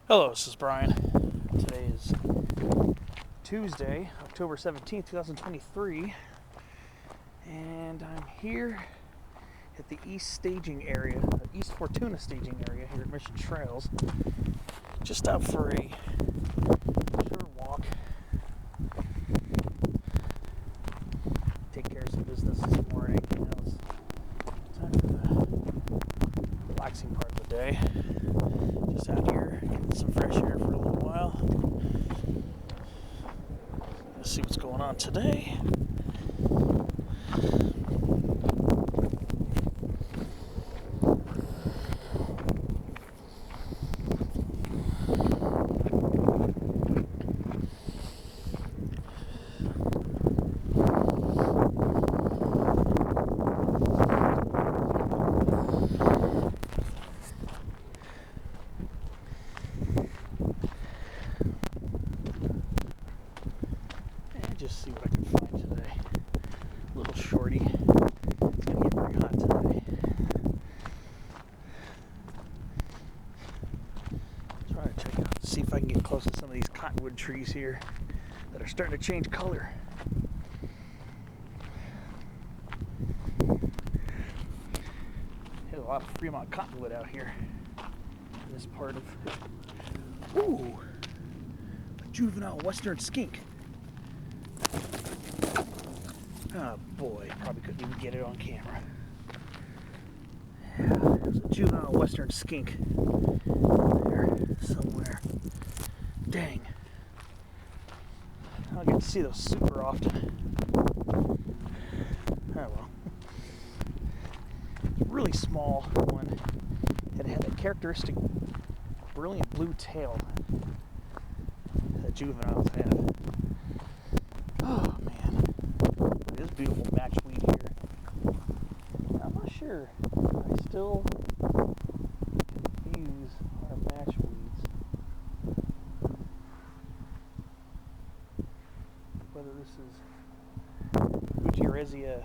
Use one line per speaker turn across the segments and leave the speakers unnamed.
Hello, this is Brian. Today is Tuesday, October 17th, 2023, and I'm here at the East Staging Area, the East Fortuna Staging Area here at Mission Trails, just out for a short walk, take care of some business this morning. It's time for the relaxing part of the day. Just out here, getting some fresh air for a little while. Let's see what's going on today. Just see what I can find today. A little shorty. It's going to get very hot today. Try to check out, see if I can get close to some of these cottonwood trees here that are starting to change color. There's a lot of Fremont cottonwood out here in this part of. Ooh! A juvenile western skink. Oh boy, probably couldn't even get it on camera. Yeah, there's a juvenile western skink there somewhere. Dang. I don't get to see those super often. Oh well. It's a really small one. It had that characteristic brilliant blue tail that juveniles have. Oh man. This beautiful matchweed here. I'm not sure. I still confuse our matchweeds. Whether this is Gutierrezia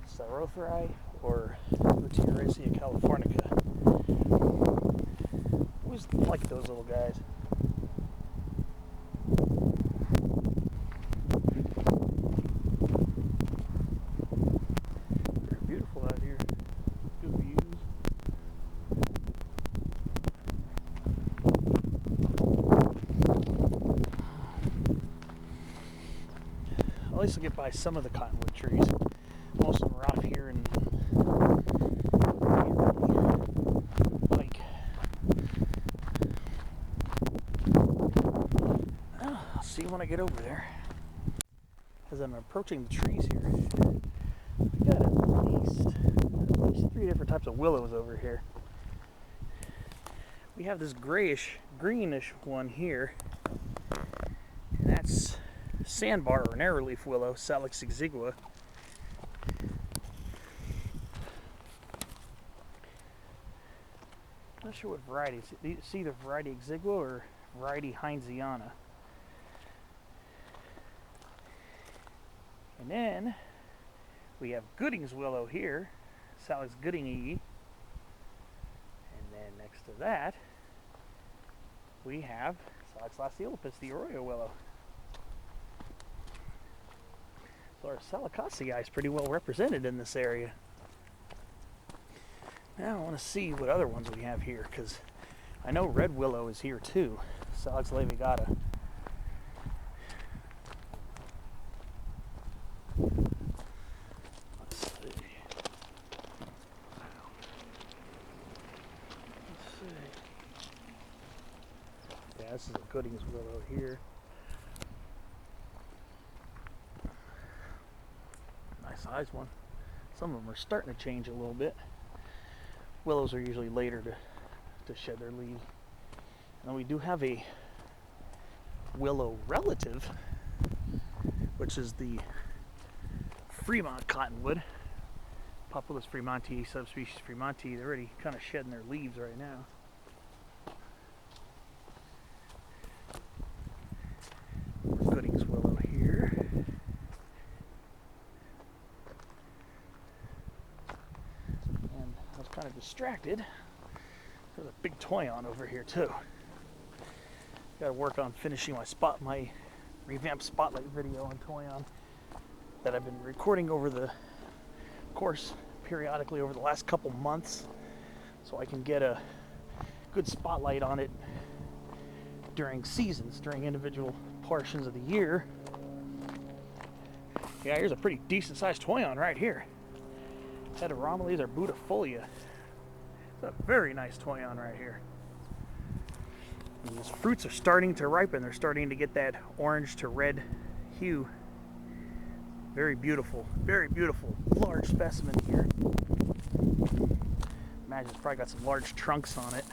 sarothri or Gutierrezia californica. I always like those little guys. At least I'll get by some of the cottonwood trees. Most of them are off here in like. I'll see when I get over there. As I'm approaching the trees here, we got at least 3 different types of willows over here. We have this greenish one here, and that's sandbar or narrowleaf willow, Salix exigua. Not sure what variety. It's either variety exigua or variety heinziana. And then we have Gooding's willow here, Salix goodingi. And then next to that, we have Salix laciolepis, the arroyo willow. So our Salicacea is pretty well represented in this area. Now I want to see what other ones we have here, because I know red willow is here too, Salix levigata. Let's see. Yeah, this is a Gooding's willow here. Size one. Some of them are starting to change a little bit. Willows are usually later to shed their leaves. And we do have a willow relative, which is the Fremont cottonwood, Populus fremontii, subspecies fremontii. They're already kind of shedding their leaves right now. Gooding's willow here. And I was kind of distracted There's a big toy on over here too. Got to work on finishing my revamped spotlight video on toy on that I've been recording over the course periodically over the last couple months, so I can get a good spotlight on it during seasons, during individual portions of the year. Yeah, here's a pretty decent sized toy on right here. Heteromeles or Buddhifolia. It's a very nice toy on right here. And these fruits are starting to ripen. They're starting to get that orange to red hue. Very beautiful, large specimen here. Imagine it's probably got some large trunks on it.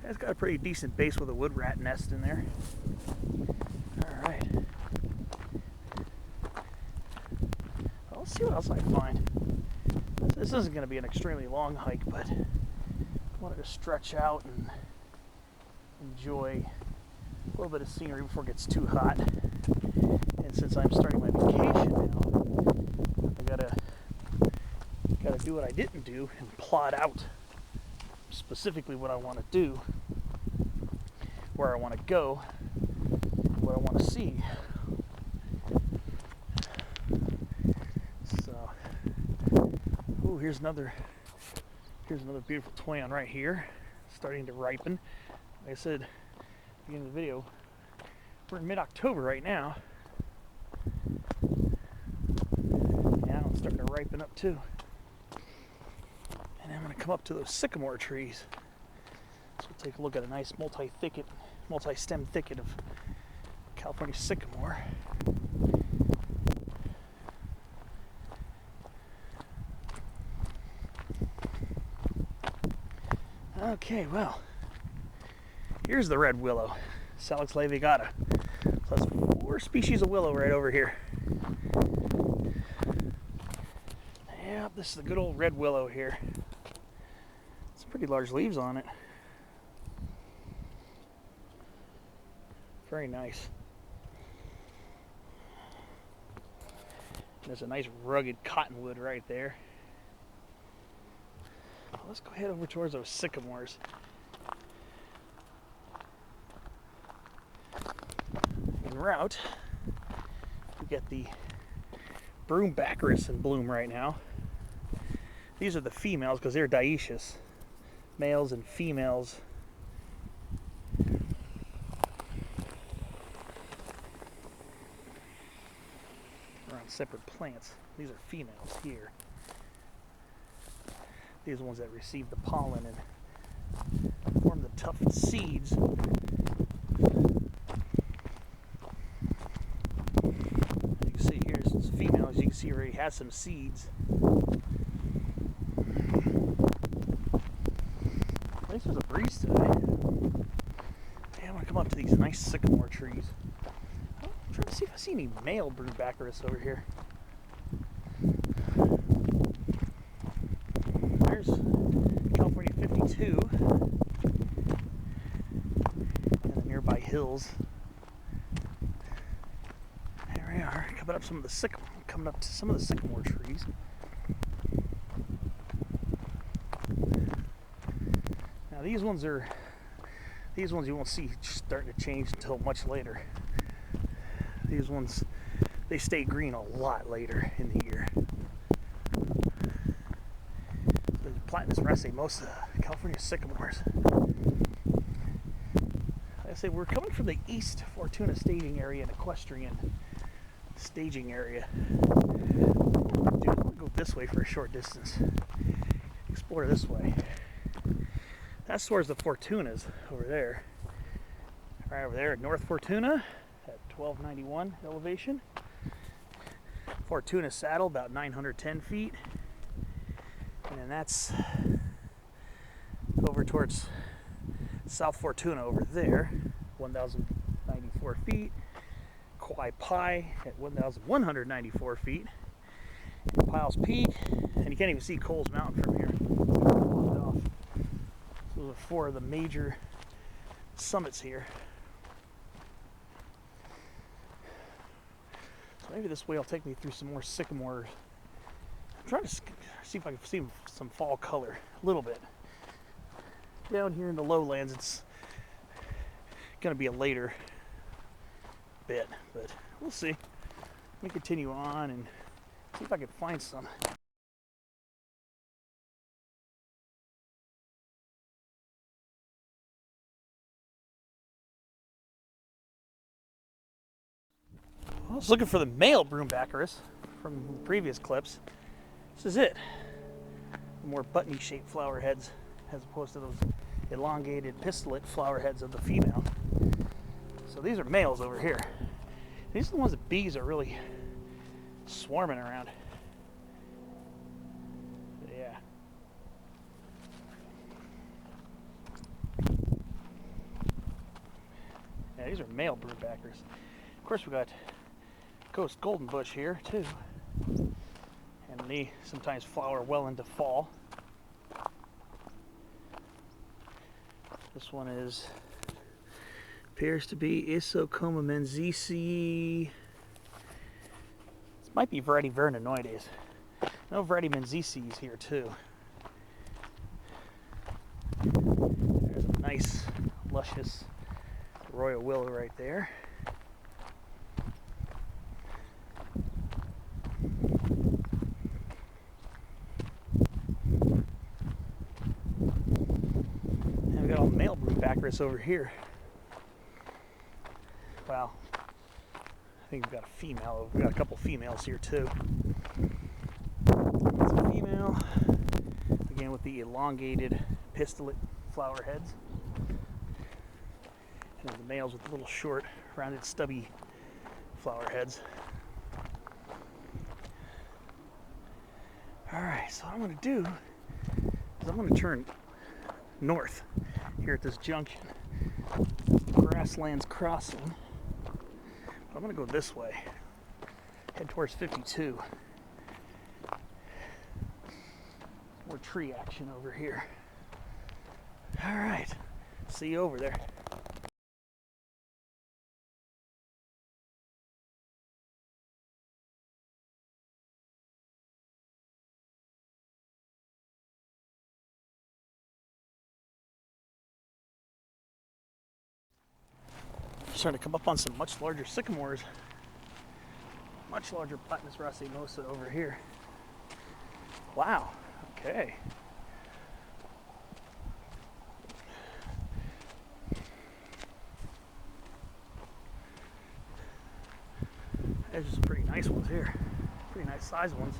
It's got a pretty decent base with a wood rat nest in there. All right. Well, let's see what else I find. This isn't going to be an extremely long hike, but I wanted to stretch out and enjoy a little bit of scenery before it gets too hot. And since I'm starting my vacation now, I gotta do what I didn't do and plot out specifically what I want to do, where I want to go, what I want to see. So, ooh, here's another beautiful toy on right here, starting to ripen. Like I said at the beginning of the video, we're in mid-October right now. Now it's starting to ripen up too. And I'm going to come up to those sycamore trees. So we'll take a look at a nice multi-stem thicket of California sycamore. Okay, well, here's the red willow, Salix levigata. So that's 4 species of willow right over here. Yep, this is the good old red willow here. Some pretty large leaves on it. Very nice. There's a nice rugged cottonwood right there. Let's go head over towards those sycamores. En route, we get the Broombaccharis in bloom right now. These are the females because they're dioecious. Males and females. Are on separate plants. These are females here. These are the ones that receive the pollen and form the tufted seeds. As you can see here, since females, you can see already has some seeds. At least there's a breeze today. Yeah, I want to come up to these nice sycamore trees. I'm trying to see if I see any male Broombaccharis over here. There's California 52 and the nearby hills. There we are, coming up to some of the sycamore trees. Now these ones you won't see starting to change until much later. These ones, they stay green a lot later in the year. Platanus racemosa, California sycamores. Like I say, we're coming from the East Fortuna Staging Area and Equestrian Staging Area. Dude, I'm gonna go this way for a short distance. Explore this way. That's towards the Fortunas over there. Right over there at North Fortuna at 1291 elevation. Fortuna Saddle about 910 feet. And then that's over towards South Fortuna over there, 1,094 feet. Kauai Pi at 1,194 feet. And Powell's Peak, and you can't even see Coles Mountain from here. So those are 4 of the major summits here. So maybe this way will take me through some more sycamores. I'm trying to see if I can see some fall color a little bit. down here in the lowlands, it's going to be a later bit, but we'll see. Let me continue on and see if I can find some. I was looking for the male broombackers from previous clips. This is it. The more buttony shaped flower heads as opposed to those elongated pistillate flower heads of the female. So these are males over here. These are the ones that bees are really swarming around. Yeah. Yeah, these are male broombackers. Of course, we got Coast Golden Bush here too, and they sometimes flower well into fall. This one appears to be Isocoma menziesii. This might be variety verninoides. No, variety menziesii is here too. There's a nice, luscious royal willow right there. Male broombackers over here. Well, I think we've got a female. We've got a couple females here too. That's a female, again with the elongated pistillate flower heads. And then the males with the little short, rounded, stubby flower heads. Alright, so what I'm going to do is I'm going to turn north here at this junction. Grasslands Crossing. I'm going to go this way. Head towards 52. More tree action over here. Alright. See you over there. Starting to come up on some much larger sycamores. Much larger Platanus racemosa over here. Wow. Okay. There's some pretty nice ones here. Pretty nice sized ones.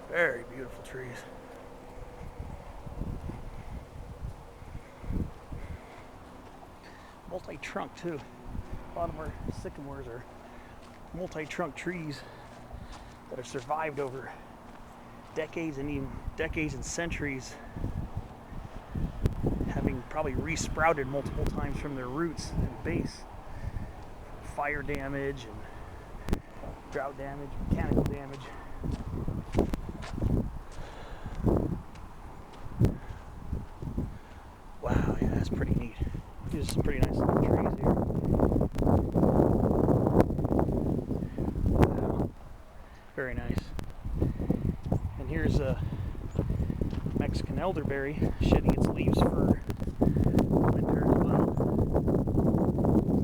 Very beautiful trees. Multi-trunk too. A lot of our sycamores are multi-trunk trees that have survived over decades and even decades and centuries, having probably resprouted multiple times from their roots and base. Fire damage and drought damage, mechanical damage. Wow, yeah, that's pretty neat. There's some pretty nice little trees here. Wow. Very nice. And here's a Mexican elderberry shedding its leaves for winter as well.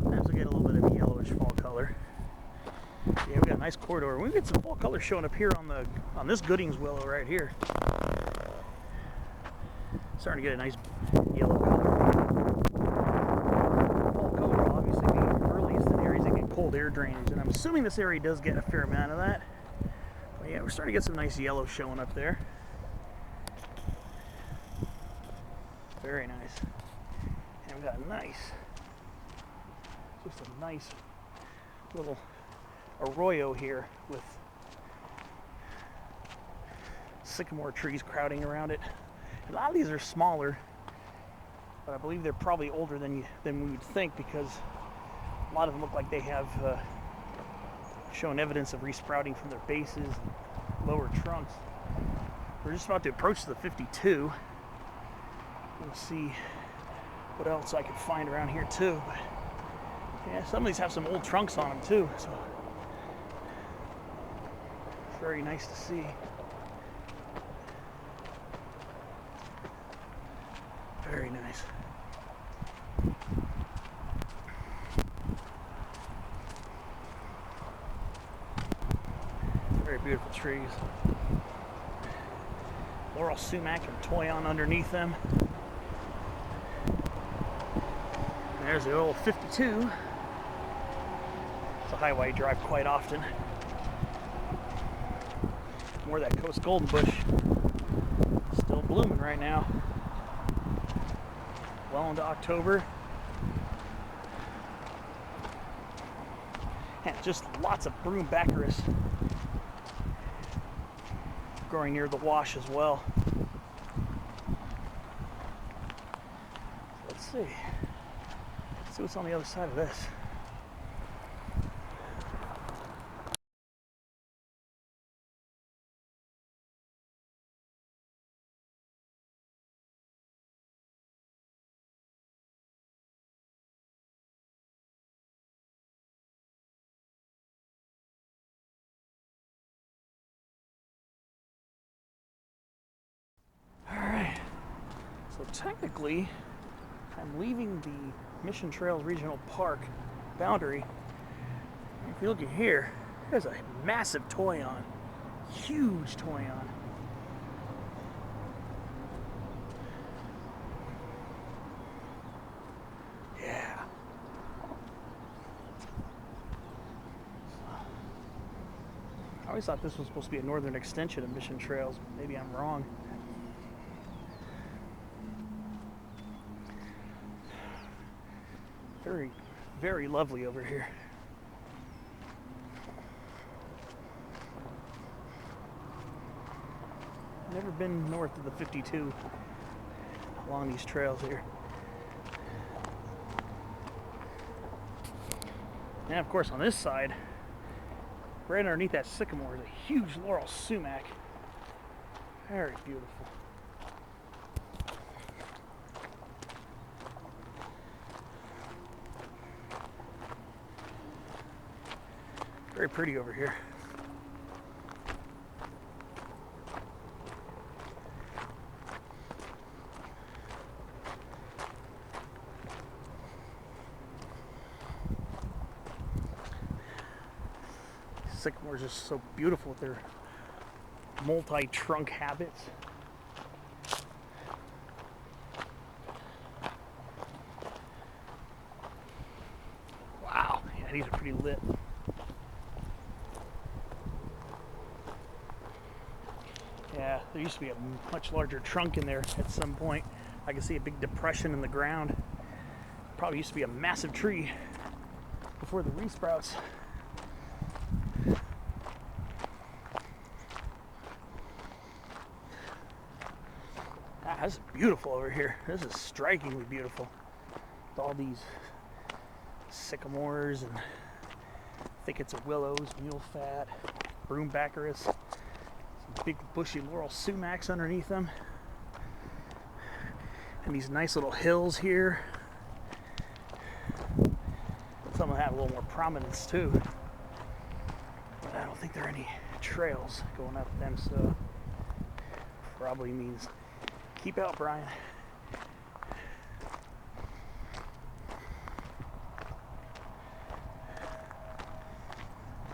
Sometimes we get a little bit of a yellowish fall color. Yeah, we got a nice corridor. We get some fall color showing up here on this Goodings willow right here. Starting to get a nice yellow color. Fall color will obviously be earliest in areas that get cold air drainage, and I'm assuming this area does get a fair amount of that. But yeah, we're starting to get some nice yellow showing up there. Very nice. And we got a nice little arroyo here with sycamore trees crowding around it. A lot of these are smaller, but I believe they're probably older than we would think, because a lot of them look like they have shown evidence of resprouting from their bases and lower trunks. We're just about to approach the 52. We'll see what else I could find around here too. But yeah, some of these have some old trunks on them too, so it's very nice to see. Very nice. Very beautiful trees. Laurel sumac and toyon underneath them. And there's the old 52. It's a highway I drive quite often. More of that coast golden bush. Still blooming right now. Well into October. And just lots of broom baccaris growing near the wash as well. Let's see. Let's see what's on the other side of this. Alright, so technically I'm leaving the Mission Trails Regional Park boundary. If you look at here, there's a massive toyon, huge toyon. Yeah. I always thought this was supposed to be a northern extension of Mission Trails. Maybe I'm wrong. Very, very lovely over here. Never been north of the 52 along these trails here. And of course on this side, right underneath that sycamore is a huge laurel sumac. Very beautiful. Very pretty over here. Sycamores are just so beautiful with their multi-trunk habits. Wow, yeah, these are pretty lit. Yeah, there used to be a much larger trunk in there at some point. I can see a big depression in the ground. Probably used to be a massive tree before the resprouts. This is beautiful over here. This is strikingly beautiful. With all these sycamores and thickets of willows, mule fat, broom baccaris, some big bushy laurel sumacs underneath them, and these nice little hills here. Some of them have a little more prominence too, but I don't think there are any trails going up them, so probably means keep out, Brian.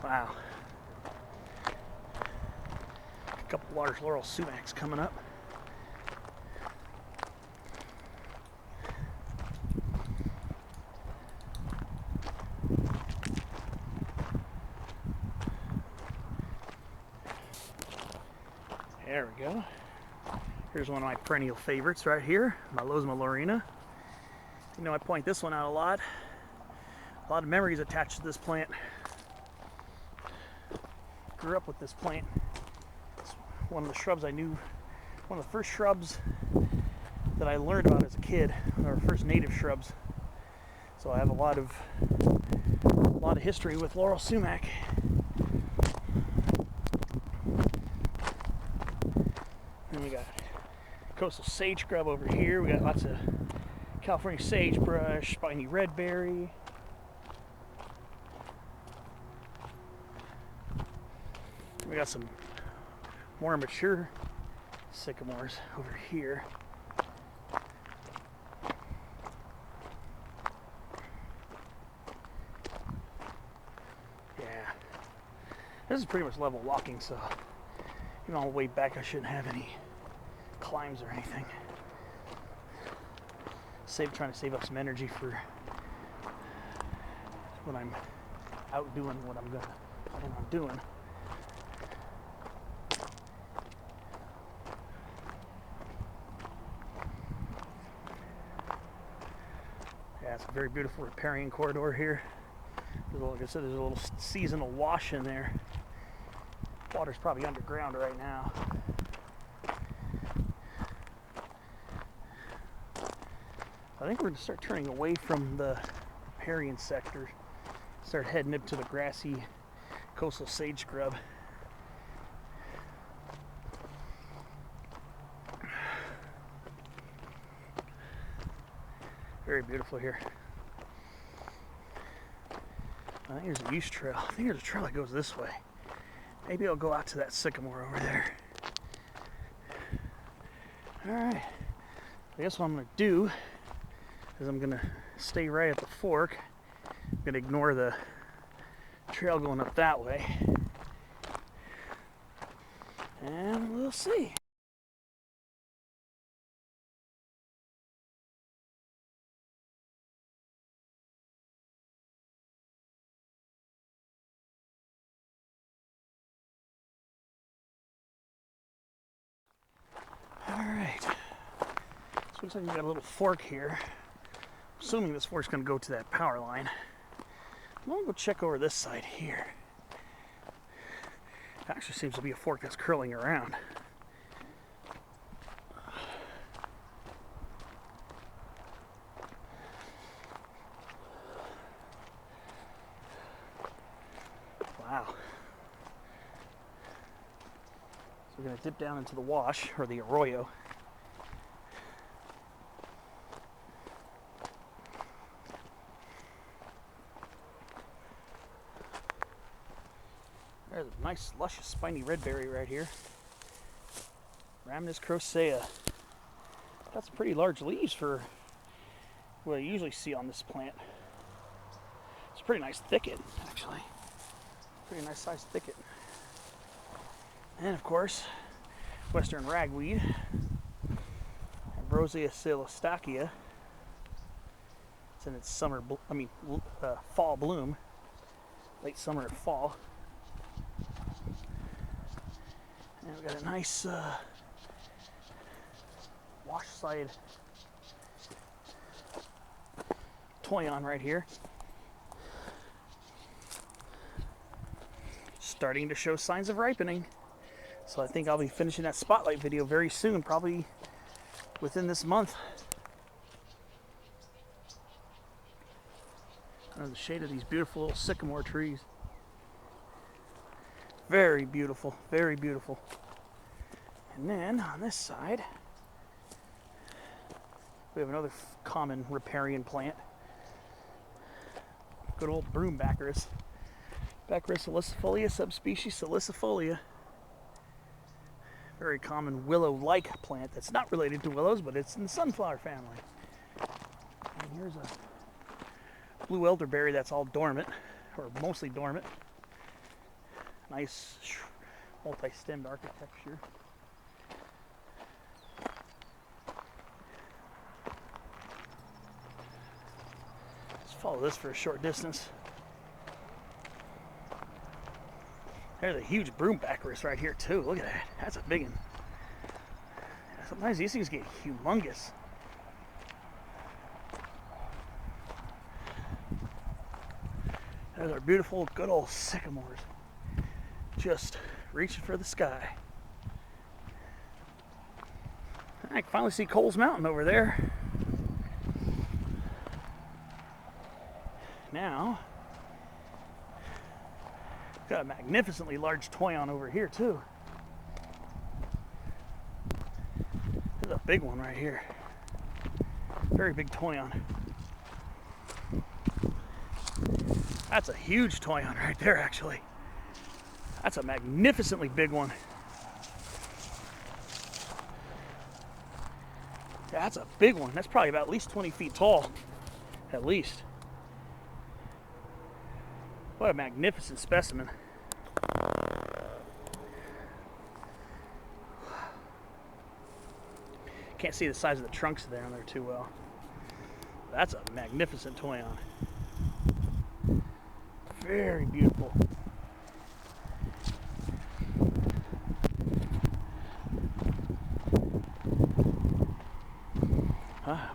Wow. A couple large laurel sumacs coming up. There we go. Here's one of my perennial favorites right here, my Losma laurina. You know, I point this one out a lot. A lot of memories attached to this plant. Grew up with this plant. It's one of the shrubs I knew, one of the first shrubs that I learned about as a kid, our first native shrubs. So I have a lot of history with laurel sumac. And we got coastal sage scrub over here. We got lots of California sagebrush, spiny redberry. We got some more mature sycamores over here. This is pretty much level walking, so even on the way back I shouldn't have any climbs or anything. Trying to save up some energy for when I'm out doing what I'm gonna plan on doing. Yeah, it's a very beautiful riparian corridor here. Like I said, there's a little seasonal wash in there. Water's probably underground right now. I think we're going to start turning away from the riparian sector, start heading up to the grassy coastal sage scrub. Very beautiful here. I think there's a use trail. I think there's a trail that goes this way. Maybe I'll go out to that sycamore over there. Alright. I guess what I'm going to do is I'm going to stay right at the fork. I'm going to ignore the trail going up that way. And we'll see. Alright. So looks like we got a little fork here. Assuming this fork's going to go to that power line. I'm going to go check over this side here. It actually seems to be a fork that's curling around. Wow. So we're going to dip down into the wash, or the arroyo. There's a nice, luscious, spiny red berry right here. Rhamnus crocea. Got some pretty large leaves for what I usually see on this plant. It's a pretty nice thicket, actually. Pretty nice sized thicket. And of course, western ragweed, Ambrosia coelostachia. It's in its fall bloom, late summer and fall. And we've got a nice wash side toyon right here. Starting to show signs of ripening. So I think I'll be finishing that spotlight video very soon, probably within this month. Under the shade of these beautiful little sycamore trees. Very beautiful, very beautiful. And then on this side, we have another common riparian plant. Good old broom baccharis. Baccharis salicifolia, subspecies salicifolia. Very common willow-like plant that's not related to willows, but it's in the sunflower family. And here's a blue elderberry that's all dormant, or mostly dormant. Nice multi-stemmed architecture. Let's follow this for a short distance. There's a huge broom baccharis right here too. Look at that. That's a big one. Sometimes these things get humongous. There's our beautiful, good old sycamores. Just reaching for the sky. I can finally see Coles Mountain over there. Now, got a magnificently large toyon over here too. There's a big one right here. Very big toyon. That's a huge toyon right there, actually. That's a magnificently big one. Yeah, that's a big one. That's probably about at least 20 feet tall. At least. What a magnificent specimen. Can't see the size of the trunks down there too well. That's a magnificent toyon. Very beautiful.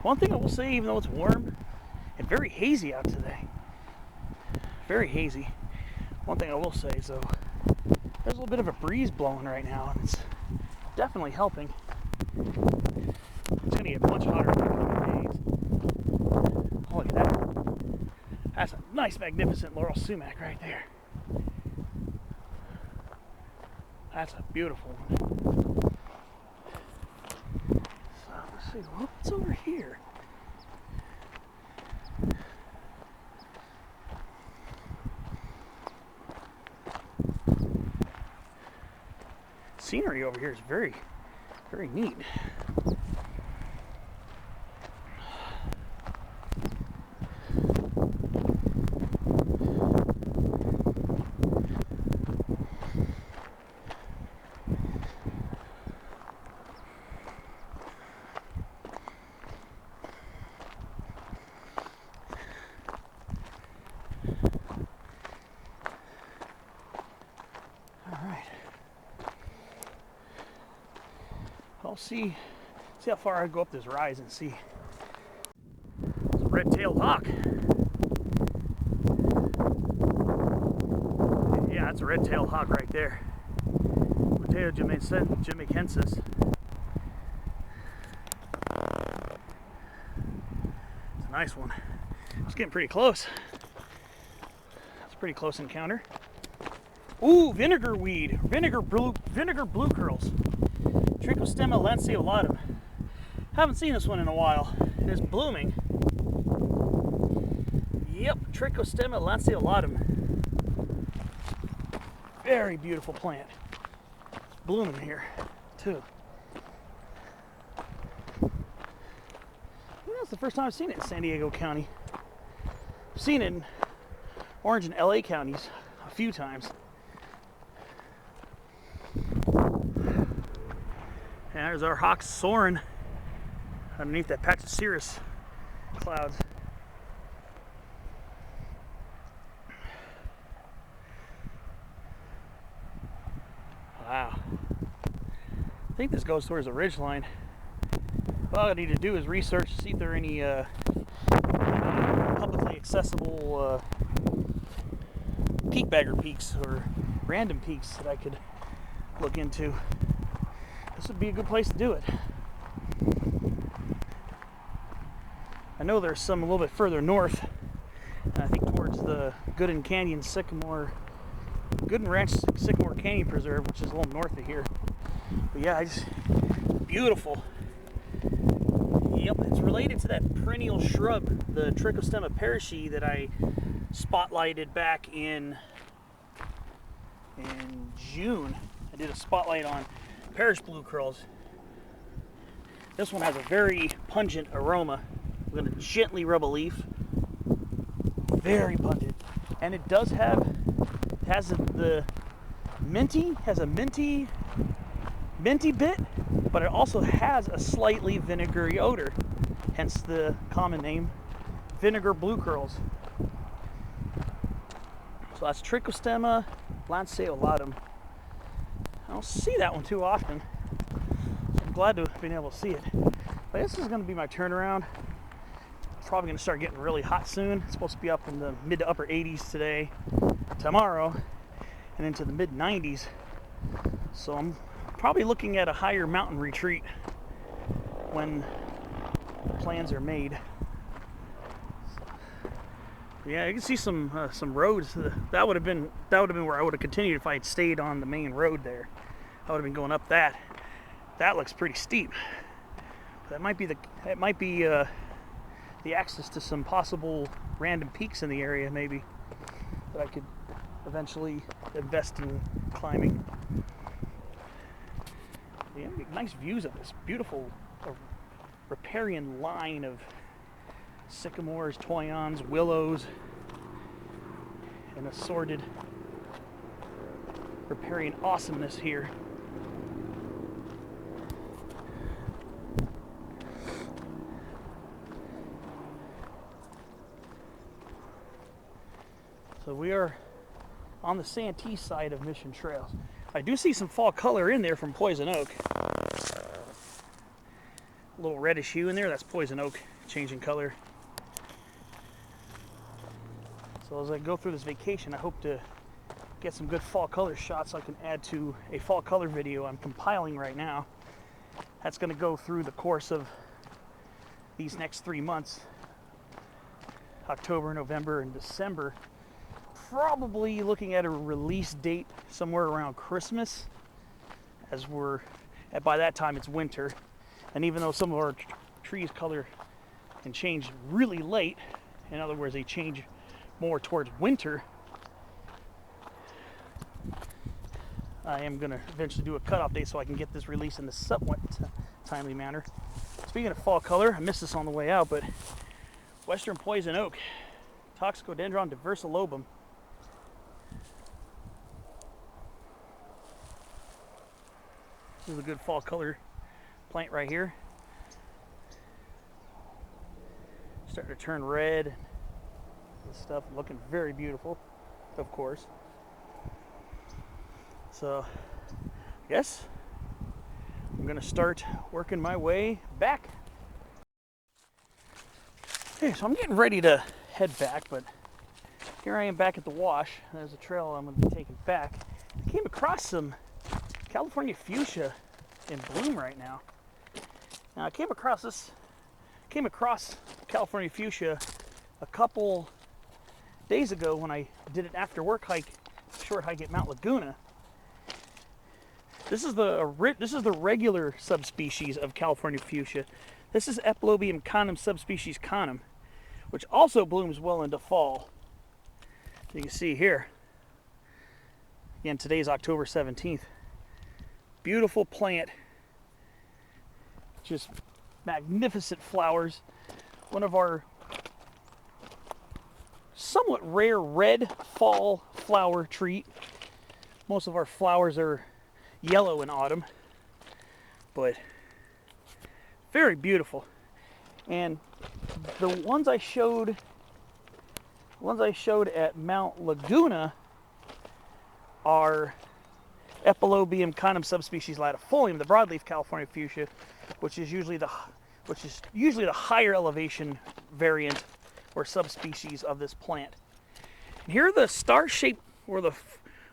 One thing I will say, even though it's warm and very hazy out today, very hazy, one thing I will say is though, there's a little bit of a breeze blowing right now, and it's definitely helping. It's going to get much hotter in the coming days. Oh, look at that. That's a nice, magnificent laurel sumac right there. That's a beautiful one. So, let's see, what's over here? Scenery over here is very, very neat. I'll see how far I go up this rise and see. It's a red-tailed hawk. Yeah, that's a red-tailed hawk right there. Mateo jamaicensis. It's a nice one. It's getting pretty close. That's a pretty close encounter. Ooh, vinegar weed. Vinegar blue curls. Trichostemma lanceolatum. Haven't seen this one in a while. It is blooming. Yep, Trichostemma lanceolatum. Very beautiful plant. It's blooming here, too. That's the first time I've seen it in San Diego County. I've seen it in Orange and LA counties a few times. And there's our hawk soaring underneath that patch of cirrus clouds. Wow. I think this goes towards a ridge line. All I need to do is research to see if there are any publicly accessible peak bagger peaks or random peaks that I could look into. This would be a good place to do it. I know there's some a little bit further north, and I think towards the Gooden Ranch Sycamore Canyon Preserve, which is a little north of here. But yeah, beautiful. Yep, it's related to that perennial shrub, the Trichostemma parishii, that I spotlighted back in June. I did a spotlight on parish blue curls. This one has a very pungent aroma. I'm going to gently rub a leaf. Very pungent, and it does have has a minty bit, but it also has a slightly vinegary odor. Hence the common name, vinegar blue curls. So that's Trichostemma lanceolatum. I don't see that one too often. I'm glad to have been able to see it. But this is going to be my turnaround. It's probably going to start getting really hot soon. It's supposed to be up in the mid to upper 80s today, tomorrow, and into the mid 90s. So I'm probably looking at a higher mountain retreat when plans are made. Yeah, you can see some roads. That would have been where I would have continued if I had stayed on the main road there. I would have been going up that. That looks pretty steep. That might be the access to some possible random peaks in the area, maybe, that I could eventually invest in climbing. Yeah, nice views of this beautiful riparian line of sycamores, toyons, willows, and assorted riparian awesomeness here. So we are on the Santee side of Mission Trails. I do see some fall color in there from poison oak. A little reddish hue in there, that's poison oak changing color. So as I go through this vacation, I hope to get some good fall color shots I can add to a fall color video I'm compiling right now. That's going to go through the course of these next 3 months, October, November, and December. Probably looking at a release date somewhere around Christmas, as by that time it's winter. And even though some of our trees color can change really late, in other words, they change more towards winter, I am going to eventually do a cutoff date so I can get this released in a somewhat timely manner. Speaking of fall color, I missed this on the way out, but Western poison oak, Toxicodendron diversilobum. This is a good fall color plant right here. Starting to turn red. This stuff looking very beautiful, of course. So, yes, I'm gonna start working my way back. Okay, so I'm getting ready to head back, but here I am back at the wash. There's a trail I'm gonna be taking back. I came across some California fuchsia in bloom right now. Now I came across California fuchsia a couple days ago when I did an after work hike, short hike at Mount Laguna. This is the regular subspecies of California fuchsia. This is Epilobium conum subspecies conum, which also blooms well into fall. You can see here. Again, today's October 17th. Beautiful plant. Just magnificent flowers. One of our somewhat rare red fall flower treat. Most of our flowers are yellow in autumn, but very beautiful. And the ones I showed at Mount Laguna are Epilobium conum subspecies latifolium, the broadleaf California fuchsia, which is usually the higher elevation variant or subspecies of this plant. And here are the star-shaped or the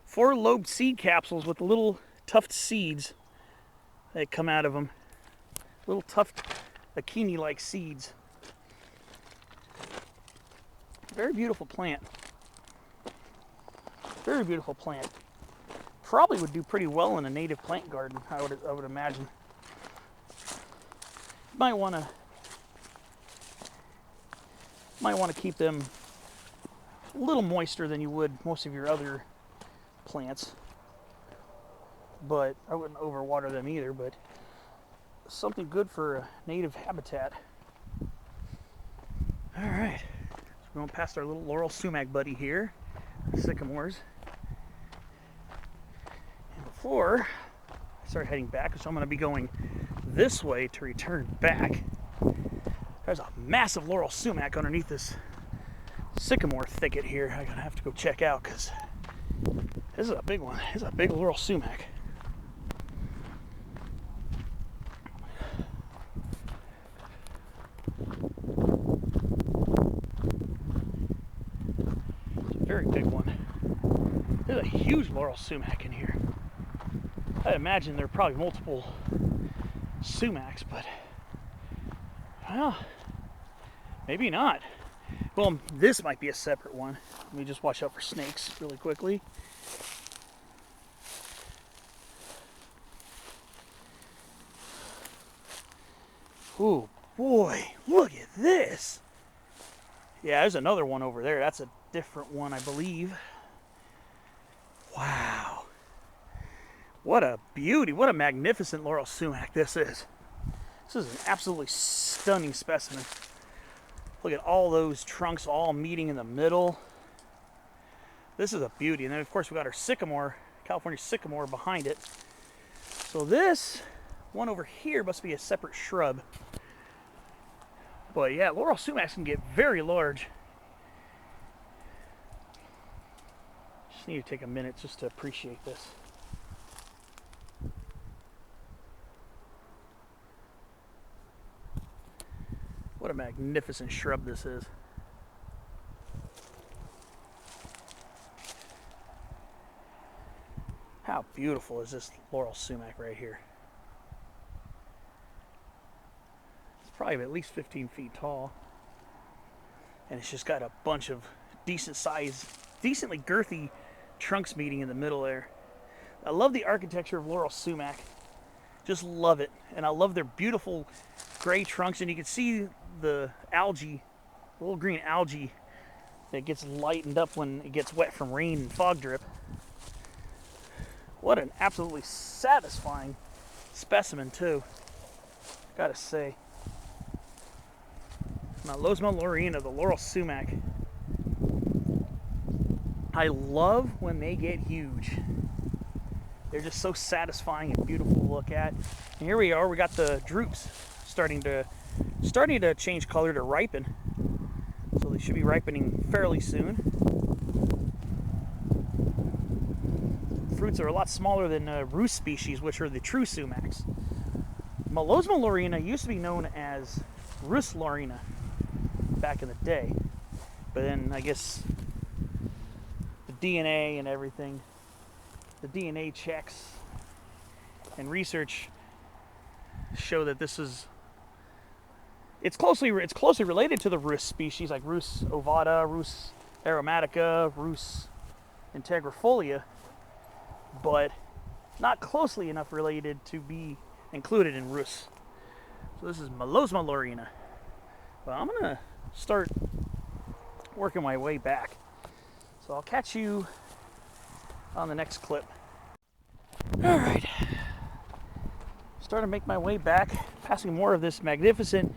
four-lobed seed capsules with the little tuft seeds that come out of them. Little tuft akini-like seeds. Very beautiful plant. Very beautiful plant. Probably would do pretty well in a native plant garden, I would imagine. Might want to keep them a little moister than you would most of your other plants. But I wouldn't overwater them either, but something good for a native habitat. All right, so we're going past our little laurel sumac buddy here, sycamores. And before I start heading back, so I'm going to be going this way to return back. There's a massive laurel sumac underneath this sycamore thicket here. I'm going to have to go check out because this is a big one. This is a big laurel sumac. Very big one. There's a huge laurel sumac in here. I imagine there are probably multiple sumacs, but well, maybe not. Well, this might be a separate one. Let me just watch out for snakes really quickly. Oh boy, look at this. Yeah, there's another one over there. That's a different one, I believe. Wow. What a beauty. What a magnificent laurel sumac this is. This is an absolutely stunning specimen. Look at all those trunks all meeting in the middle. This is a beauty. And then, of course, we got our sycamore, California sycamore behind it. So this one over here must be a separate shrub. But yeah, laurel sumacs can get very large. Just need to take a minute just to appreciate this. What a magnificent shrub this is. How beautiful is this laurel sumac right here? It's probably at least 15 feet tall. And it's just got a bunch of decent size, decently girthy trunks meeting in the middle there. I love the architecture of laurel sumac. Just love it. And I love their beautiful gray trunks. And you can see the algae, the little green algae that gets lightened up when it gets wet from rain and fog drip. What an absolutely satisfying specimen too, gotta say. Malosma laurina, the laurel sumac. I love when they get huge. They're just so satisfying and beautiful to look at. And here we are, we got the drupes starting to change color to ripen. So they should be ripening fairly soon. Fruits are a lot smaller than roost species, which are the true sumacs. Malosma laurina used to be known as Rus laurina back in the day, but then I guess the DNA and everything, the DNA checks and research show that this is it's closely related to the Rus species like Rus ovata, Rus aromatica, Rus integrifolia, but not closely enough related to be included in Rus. So this is Malosma laurina. Well, I'm gonna start working my way back. So I'll catch you on the next clip. All right, starting to make my way back, passing more of this magnificent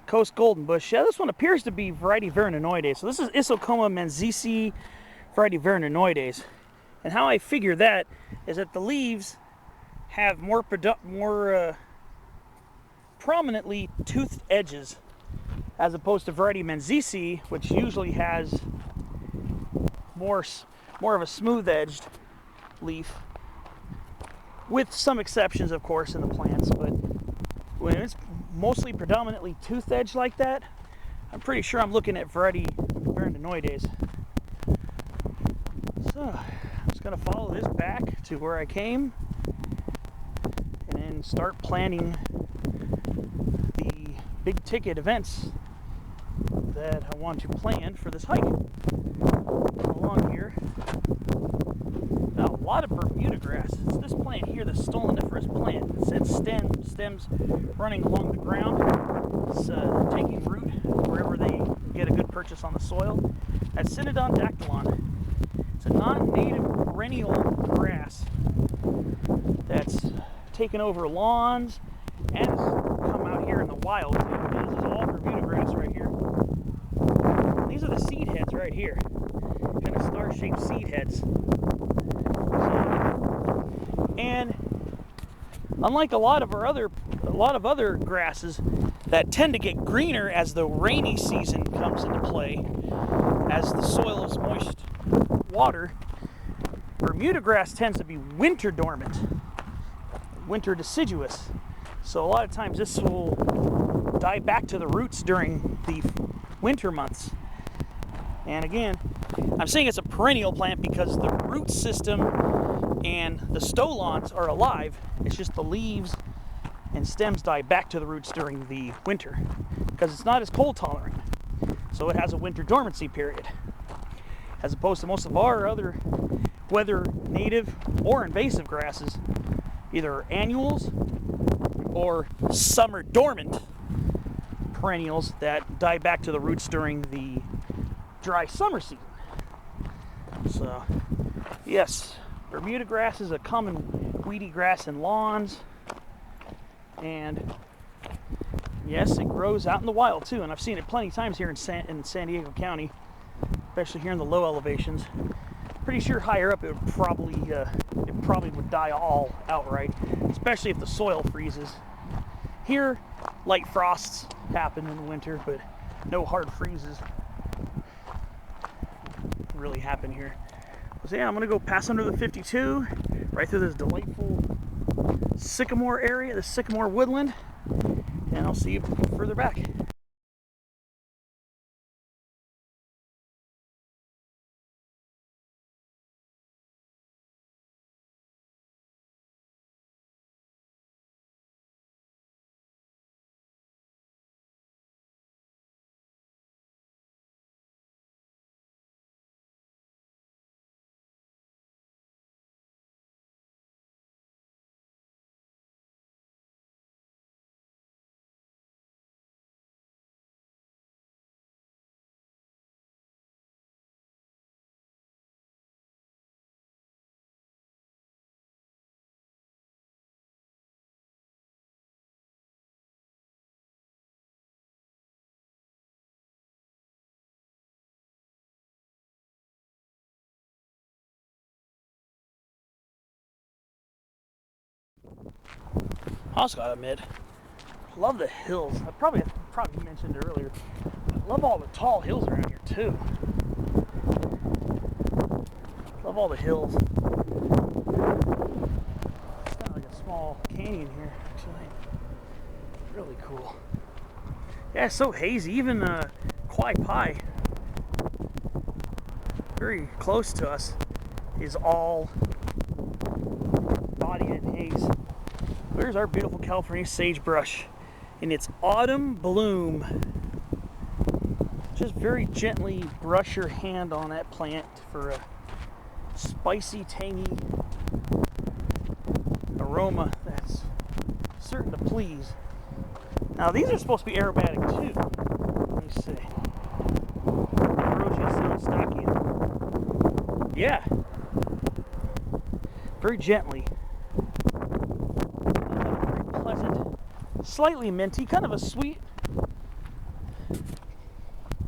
coast golden bush. Yeah, this one appears to be variety verninoides. So this is Isocoma menziesii variety verninoides. And how I figure that is that the leaves have more prominently toothed edges, as opposed to variety menziesii, which usually has more of a smooth-edged leaf, with some exceptions, of course, in the plants. But when it's mostly predominantly tooth-edged like that, I'm pretty sure I'm looking at variety verninoides. So I'm just going to follow this back to where I came and then start planning the big ticket events that I want to plan for this hike. Along here, got a lot of Bermuda grass. It's this plant here, the stoloniferous plant. It says stems running along the ground. It's taking root wherever they get a good purchase on the soil. That's Synodon dactylon. It's a non-native perennial grass that's taken over lawns and has come out here in the wild. This is all Bermuda grass right here. These are the seed heads right here, kind of star-shaped seed heads. And unlike a lot of other grasses that tend to get greener as the rainy season comes into play, as the soil is moist water, Bermuda grass tends to be winter dormant, winter deciduous. So a lot of times this will die back to the roots during the winter months. And again, I'm saying it's a perennial plant because the root system and the stolons are alive. It's just the leaves and stems die back to the roots during the winter because it's not as cold tolerant. So it has a winter dormancy period, as opposed to most of our other whether native or invasive grasses, either annuals or summer dormant perennials that die back to the roots during the dry summer season. So yes, Bermuda grass is a common weedy grass in lawns, and yes, it grows out in the wild too, and I've seen it plenty of times here in San Diego County, especially here in the low elevations. Pretty sure higher up it probably would die all outright, especially if the soil freezes. Here, light frosts happen in the winter, but no hard freezes really happen here. So yeah, I'm gonna go pass under the 52, right through this delightful sycamore area, the sycamore woodland, and I'll see you further back. I also gotta admit, love the hills. I probably mentioned earlier, I love all the tall hills around here too. Love all the hills. It's kind of like a small canyon here, actually. Really cool. Yeah, it's so hazy. Even Ca-52, very close to us, is all bodied in haze. There's our beautiful California sagebrush in its autumn bloom. Just very gently brush your hand on that plant for a spicy, tangy aroma that's certain to please. Now these are supposed to be aromatic too. Let me see. Yeah. Very gently. Very pleasant. Slightly minty, kind of a sweet.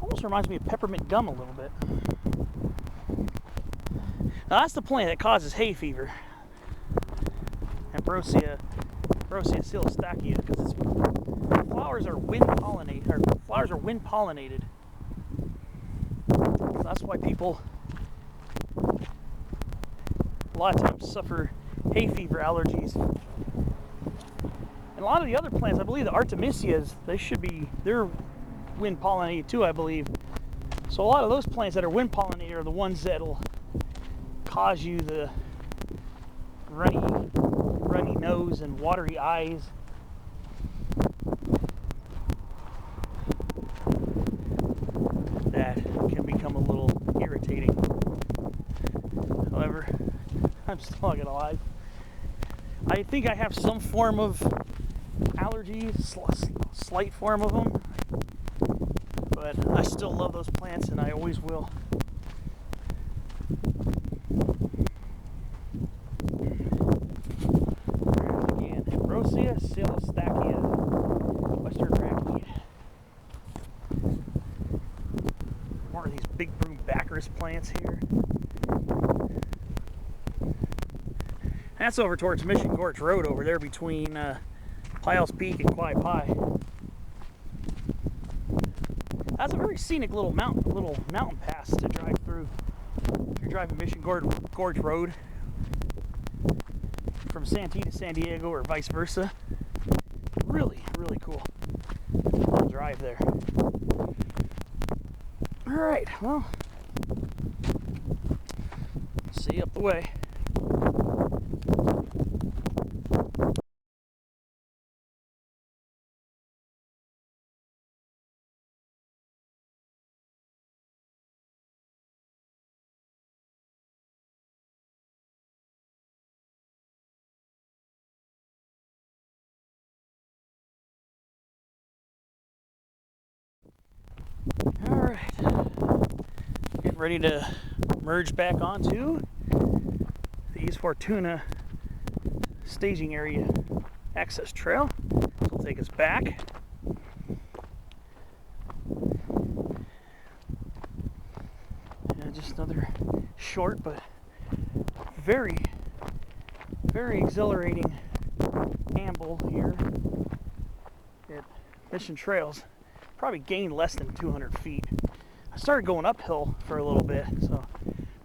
Almost reminds me of peppermint gum a little bit. Now that's the plant that causes hay fever. Ambrosia Stachyta, because its flowers are wind pollinated. So that's why people a lot of times suffer hay fever allergies. And a lot of the other plants, I believe the Artemisias, they're wind pollinated too, I believe. So a lot of those plants that are wind pollinated are the ones that'll cause you the runny nose and watery eyes. That can become a little irritating. However, I'm still not gonna lie. I think I have some form of allergy, slight form of them, but I still love those plants and I always will. Again, Ambrosia Stachyta, Western ragweed. More of these big broom bacchus plants here. That's over towards Mission Gorge Road over there between Powell's Peak and Ca-52. That's a very scenic little mountain pass to drive through. If you're driving Mission Gorge Road from Santee to San Diego or vice versa. Really, really cool. I'll drive there. Alright, well, see you up the way. Alright, getting ready to merge back onto the East Fortuna Staging Area access trail. This will take us back. Yeah, just another short but very, very exhilarating amble here at Mission Trails. Probably gained less than 200 feet. I started going uphill for a little bit, so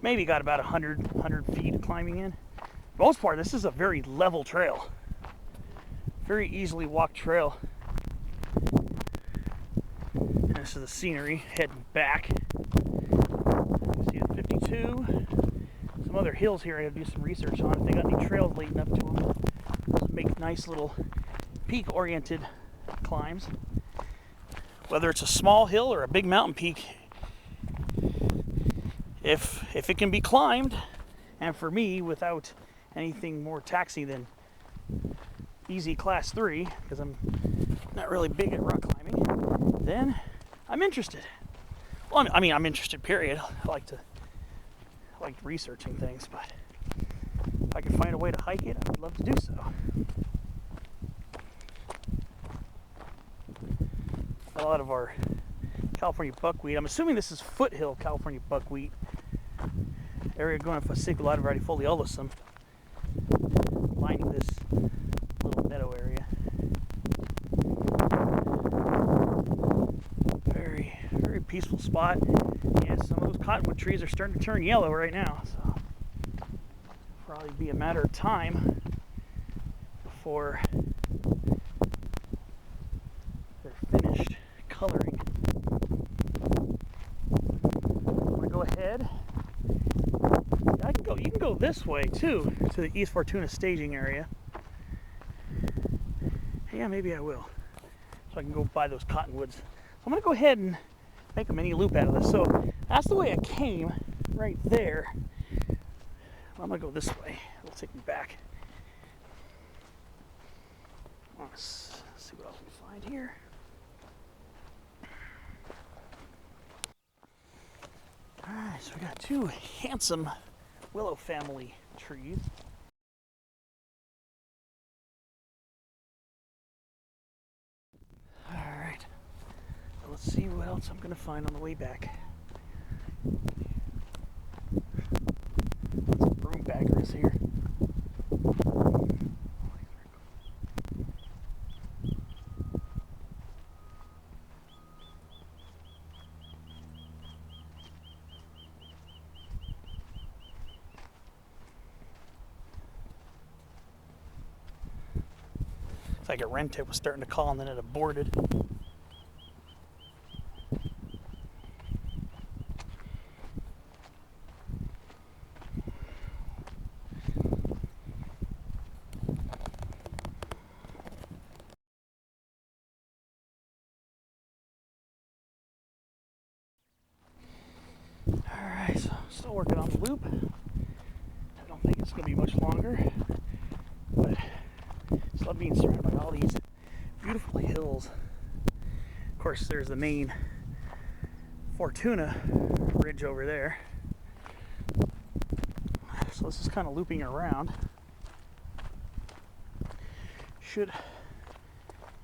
maybe got about 100 feet of climbing in. For the most part, this is a very level trail. Very easily walked trail. And this is the scenery heading back. You see the 52. Some other hills here I have to do some research on if they got any trails leading up to them. Make nice little peak-oriented climbs. Whether it's a small hill or a big mountain peak, if it can be climbed, and for me without anything more taxing than easy class 3, because I'm not really big at rock climbing, then I'm interested. Well, I mean, I'm interested, period. I like researching things, but if I could find a way to hike it, I would love to do so. A lot of our California buckwheat, I'm assuming this is foothill California buckwheat area going fasciculata foliolosum, lining this little meadow area. Very, very peaceful spot. Yes, some of those cottonwood trees are starting to turn yellow right now, so probably be a matter of time before they're finished coloring. I'm gonna go ahead. You can go this way too, to the East Fortuna Staging Area. Yeah, maybe I will. So I can go by those cottonwoods. So I'm gonna go ahead and make a mini loop out of this. So that's the way I came, right there. I'm gonna go this way. It'll take me back. Let's see what else we find here. Alright, so we got two handsome willow family trees. Alright, so let's see what else I'm going to find on the way back. Lots of broom baggers here. It's like a wren tip was starting to call and then it aborted. Alright, so still working on the loop. I don't think it's going to be much longer, but just love being surrounded by all these beautiful hills. Of course, there's the main Fortuna ridge over there. So this is kind of looping around. Should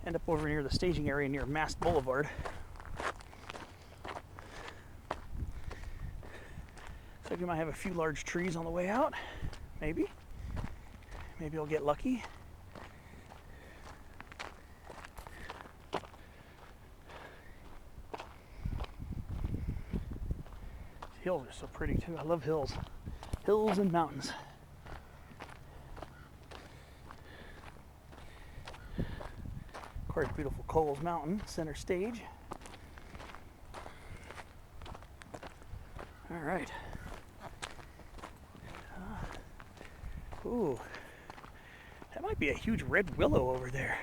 end up over near the staging area near Mast Blvd. So we might have a few large trees on the way out. Maybe. Maybe I'll get lucky. These hills are so pretty too. I love hills. Hills and mountains. Of course, beautiful Coles Mountain, center stage. All right. Ooh, that might be a huge red willow over there.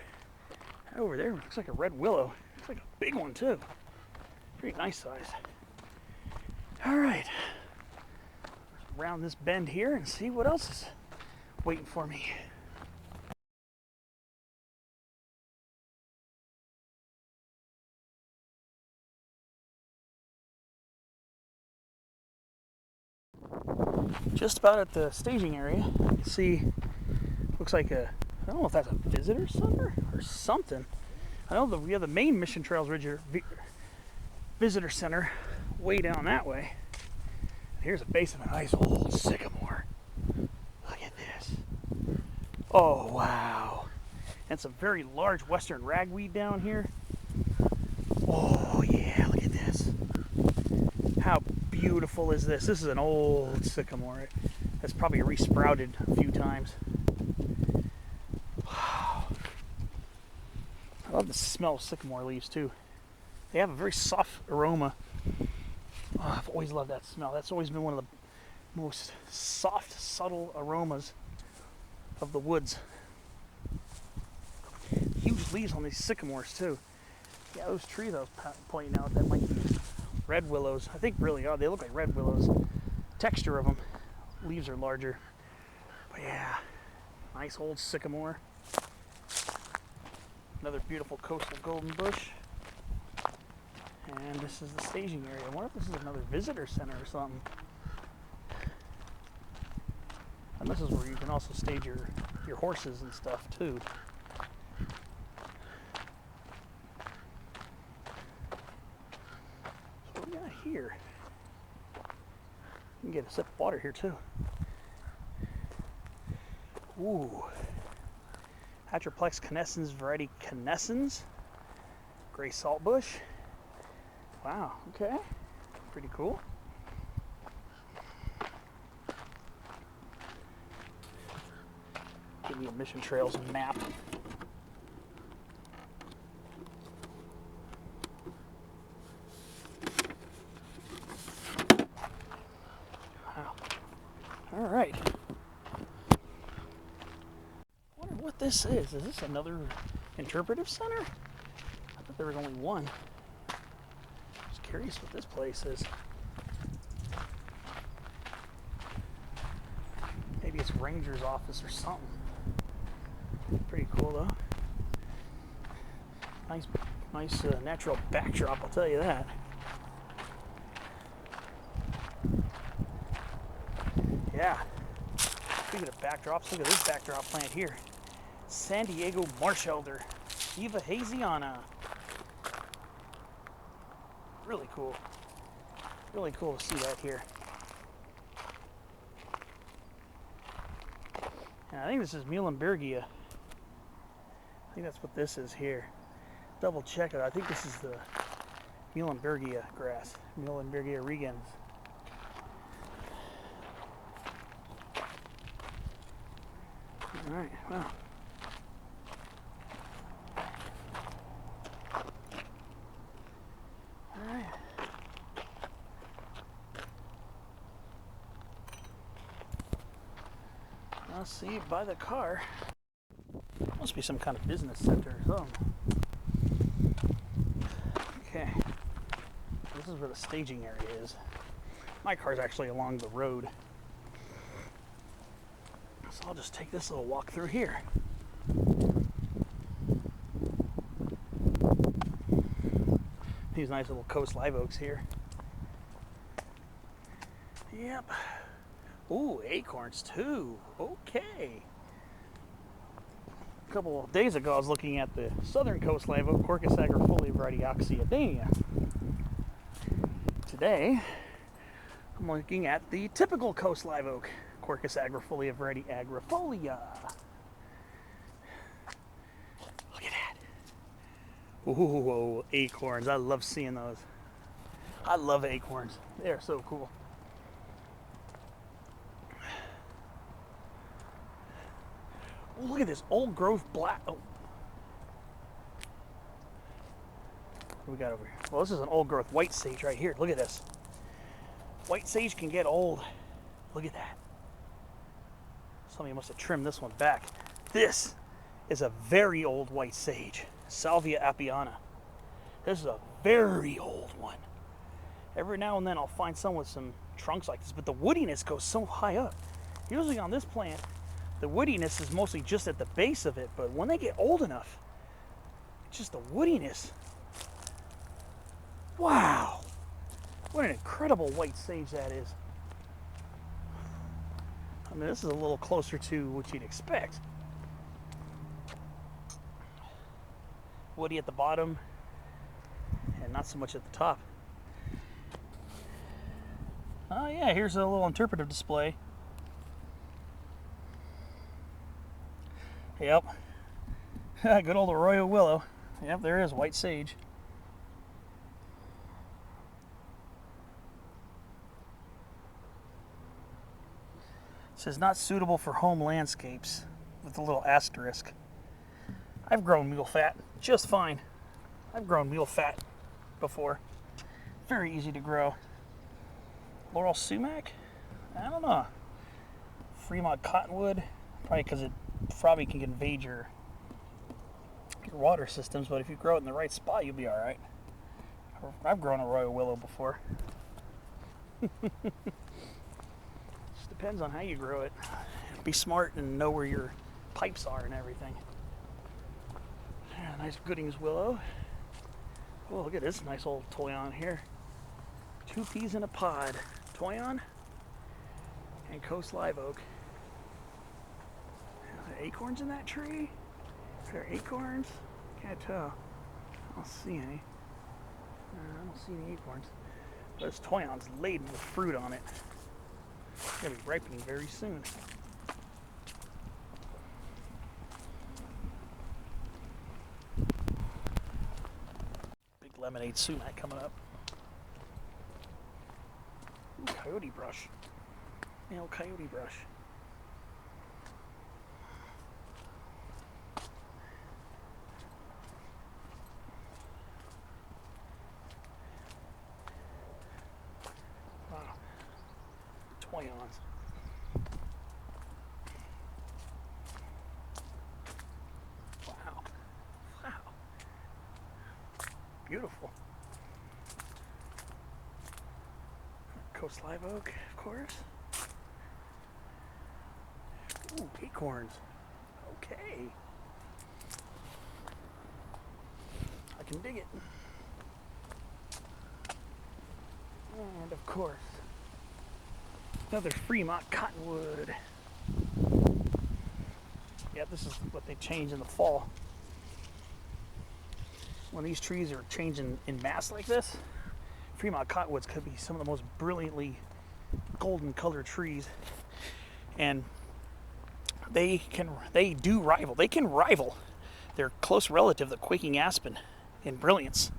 That over there looks like a red willow. Looks like a big one too. Pretty nice size. All right. Let's round this bend here and see what else is waiting for me. Just about at the staging area, you can see, looks like I don't know if that's a visitor center or something. I know that we have the main Mission Trails Ridge visitor center way down that way. Here's a base of a nice old sycamore. Look at this. Oh, wow. And some very large western ragweed down here. Oh, yeah, look at this. How beautiful. beautiful is this? This is an old sycamore. That's probably resprouted a few times. Wow. I love the smell of sycamore leaves too. They have a very soft aroma. Oh, I've always loved that smell. That's always been one of the most soft, subtle aromas of the woods. Huge leaves on these sycamores too. Yeah, those trees I was pointing out, that might be red willows. I think really are. They look like red willows. Texture of them. Leaves are larger. But yeah, nice old sycamore. Another beautiful coastal golden bush. And this is the staging area. I wonder if this is another visitor center or something. And this is where you can also stage your horses and stuff too. So what do we got here? You can get a sip of water here too. Ooh. Atriplex canescens variety canescens. Gray saltbush. Wow, okay. Pretty cool. Give me a Mission Trails map. Wow. All right. I wonder what this is. Is this another interpretive center? I thought there was only one. Just curious what this place is. Maybe it's Ranger's office or something. Pretty cool though. Nice natural backdrop, I'll tell you that. Yeah. Speaking of backdrops, look at this backdrop plant here. San Diego marsh elder, Eva haziana. Really cool. Really cool to see that here. And I think this is Muhlenbergia. I think that's what this is here. Double check it. I think this is the Muhlenbergia grass. Muhlenbergia regens. Alright, wow. Alright. I'll see you by the car. Must be some kind of business center or something. Okay. This is where the staging area is. My car's actually along the road. So I'll just take this little walk through here. These nice little coast live oaks here. Yep. Ooh, acorns too. Okay. A couple of days ago I was looking at the southern coast live oak, Quercus agrifolia variety Oxyadania. Today I'm looking at the typical coast live oak, Quercus agrifolia variety agrifolia. Look at that. Ooh, acorns. I love seeing those. I love acorns. They are so cool. Oh, look at this old growth black. Oh. What do we got over here? Well, this is an old growth white sage right here. Look at this. White sage can get old. Look at that. Somebody must have trimmed this one back. This is a very old white sage. Salvia apiana. This is a very old one. Every now and then I'll find some with some trunks like this, but the woodiness goes so high up. Usually on this plant, the woodiness is mostly just at the base of it, but when they get old enough, just the woodiness. Wow. What an incredible white sage that is. I mean, this is a little closer to what you'd expect. Woody at the bottom, and not so much at the top. Oh yeah, here's a little interpretive display. Yep. Good old Arroyo willow. Yep, there is white sage. says not suitable for home landscapes with a little asterisk. I've grown mule fat just fine. I've grown mule fat before. Very easy to grow. Laurel sumac? I don't know. Fremont cottonwood? Probably because it probably can invade your water systems, but if you grow it in the right spot, you'll be all right. I've grown a royal willow before. Just depends on how you grow it. Be smart and know where your pipes are and everything. Yeah, nice Goodings willow. Oh, look at this nice old toyon here. 2 peas in a pod. Toyon and coast live oak. Are there acorns in that tree? Are there acorns? Can't tell. I don't see any. I don't see any acorns. But this toyon's laden with fruit on it. It's going to be ripening very soon. Big lemonade sumac coming up. Ooh, coyote brush. Male coyote brush. Wow. Toyons. Wow. Wow. Beautiful. Coast live oak, of course. Ooh, acorns. Okay. I can dig it. And of course, another Fremont cottonwood. Yeah, this is what they change in the fall. When these trees are changing in mass like this, Fremont cottonwoods could be some of the most brilliantly golden colored trees, and they can rival their close relative, the quaking aspen, in brilliance.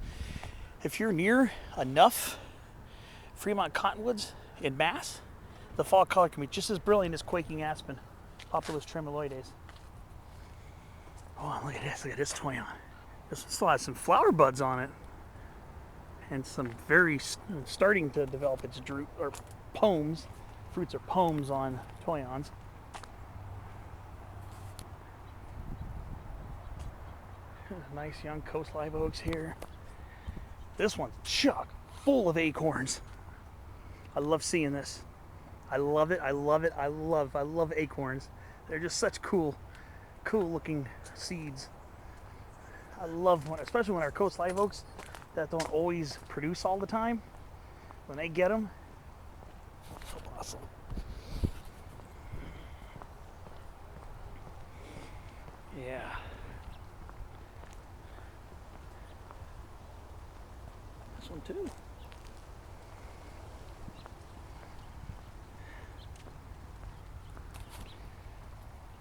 If you're near enough Fremont cottonwoods in mass, the fall color can be just as brilliant as quaking aspen, Populus tremuloides. Oh, look at this toyon. This one still has some flower buds on it, and some very starting to develop its drupe or pomes. Fruits are pomes on toyons. Nice young coast live oaks here. This one's chock full of acorns. I love seeing this. I love it. I love it. I love acorns. They're just such cool looking seeds. I love when, especially when our coast live oaks that don't always produce all the time, when they get them, so awesome. Yeah. This one too.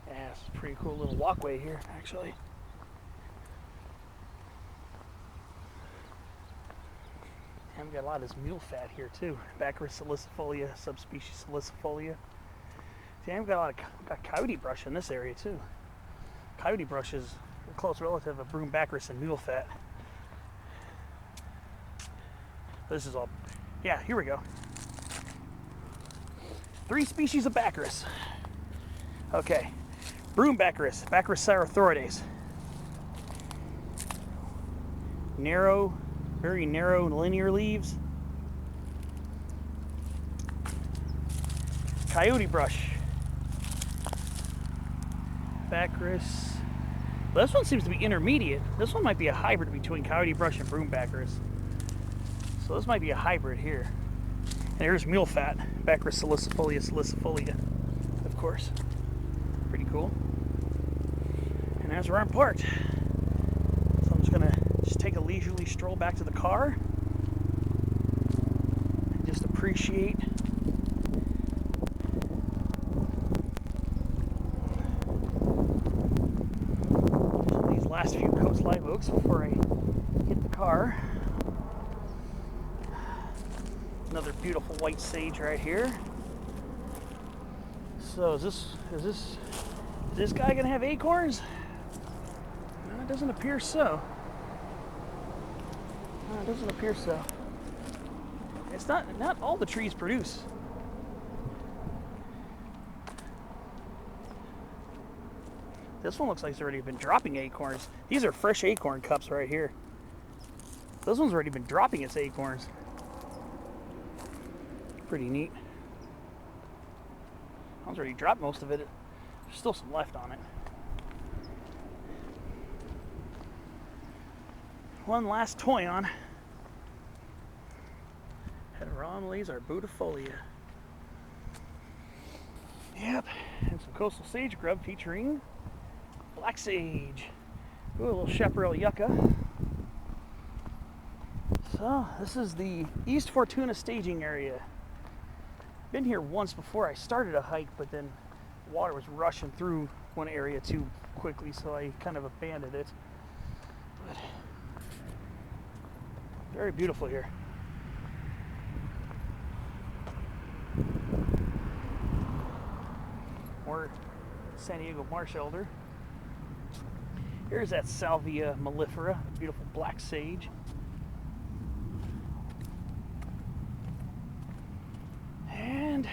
Yeah, it's a pretty cool little walkway here, actually. And we got a lot of this mule fat here too. Baccharis salicifolia, subspecies salicifolia. See, I've got a lot of coyote brush in this area too. Coyote brush is a close relative of broom baccharis and mule fat. This is all, yeah, here we go. 3 species of baccharis. Okay, broom baccharis, Baccharis cyrothorides. Narrow, very narrow linear leaves. Coyote brush. Baccharis. Well, this one seems to be intermediate. This one might be a hybrid between coyote brush and broom baccharis. So this might be a hybrid here. And here's mule fat, Baccharis salicifolia, of course. Pretty cool. And that's where I'm parked. So I'm just gonna take a leisurely stroll back to the car and just appreciate these last few coast live oaks before I hit the car. Another beautiful white sage right here. So is this guy gonna have acorns? No, it doesn't appear so. No, it doesn't appear so. It's not all the trees produce. This one looks like it's already been dropping acorns. These are fresh acorn cups right here. This one's already been dropping its acorns. Pretty neat. That one's already dropped most of it. There's still some left on it. One last toy on. Heteromeles arbudifolia. Yep, and some coastal sage grub featuring black sage. Ooh, a little chaparral yucca. So, this is the East Fortuna Staging Area. Been here once before I started a hike, but then water was rushing through one area too quickly, so I kind of abandoned it. But very beautiful here. More San Diego marsh elder. Here's that Salvia mellifera, beautiful black sage. And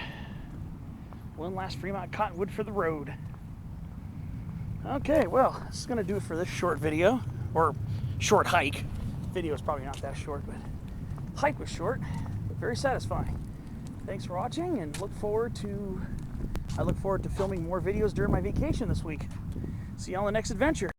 one last Fremont cottonwood for the road. Okay, well, this is going to do it for this short video, or short hike. Video is probably not that short, but hike was short, but very satisfying. Thanks for watching, and I look forward to filming more videos during my vacation this week. See you on the next adventure.